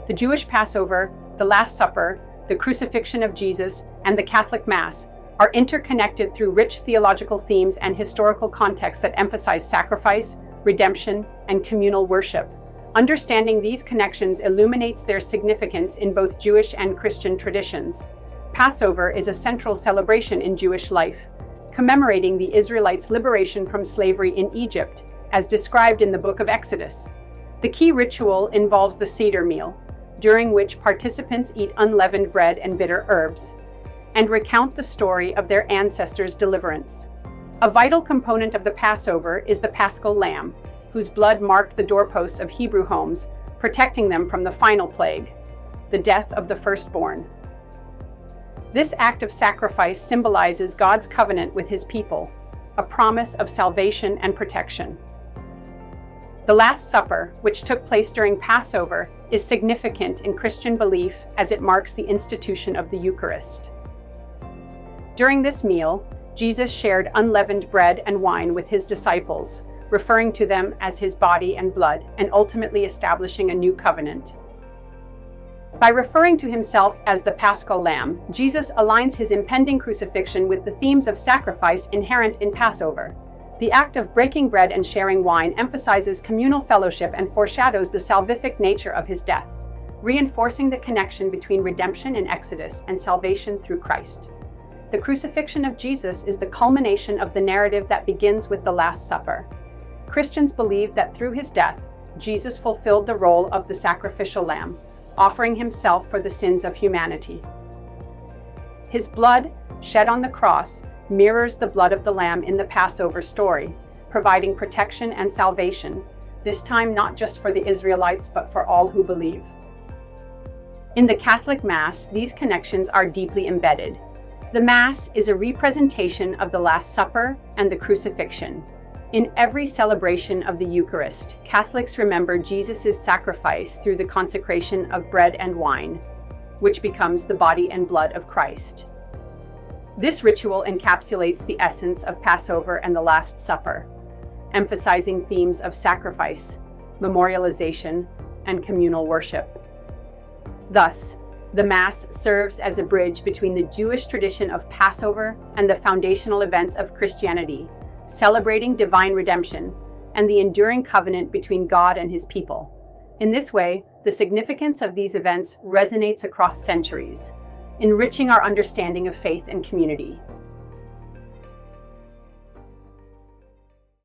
The Jewish Passover, the Last Supper, the crucifixion of Jesus, and the Catholic Mass are interconnected through rich theological themes and historical contexts that emphasize sacrifice, redemption, and communal worship. Understanding these connections illuminates their significance in both Jewish and Christian traditions. Passover is a central celebration in Jewish life, commemorating the Israelites' liberation from slavery in Egypt, as described in the book of Exodus. The key ritual involves the Seder meal, during which participants eat unleavened bread and bitter herbs, and recount the story of their ancestors' deliverance. A vital component of the Passover is the Paschal Lamb, whose blood marked the doorposts of Hebrew homes, protecting them from the final plague, the death of the firstborn. This act of sacrifice symbolizes God's covenant with his people, a promise of salvation and protection. The Last Supper, which took place during Passover, is significant in Christian belief as it marks the institution of the Eucharist. During this meal, Jesus shared unleavened bread and wine with his disciples, referring to them as his body and blood, and ultimately establishing a new covenant. By referring to himself as the Paschal Lamb, Jesus aligns his impending crucifixion with the themes of sacrifice inherent in Passover. The act of breaking bread and sharing wine emphasizes communal fellowship and foreshadows the salvific nature of his death, reinforcing the connection between redemption in Exodus and salvation through Christ. The crucifixion of Jesus is the culmination of the narrative that begins with the Last Supper. Christians believe that through his death, Jesus fulfilled the role of the sacrificial lamb, offering himself for the sins of humanity. His blood, shed on the cross, mirrors the blood of the lamb in the Passover story, providing protection and salvation, this time not just for the Israelites but for all who believe. In the Catholic Mass, these connections are deeply embedded. The Mass is a representation of the Last Supper and the crucifixion. In every celebration of the Eucharist, Catholics remember Jesus' sacrifice through the consecration of bread and wine, which becomes the body and blood of Christ. This ritual encapsulates the essence of Passover and the Last Supper, emphasizing themes of sacrifice, memorialization, and communal worship. Thus, the Mass serves as a bridge between the Jewish tradition of Passover and the foundational events of Christianity, celebrating divine redemption and the enduring covenant between God and his people. In this way, the significance of these events resonates across centuries, enriching our understanding of faith and community.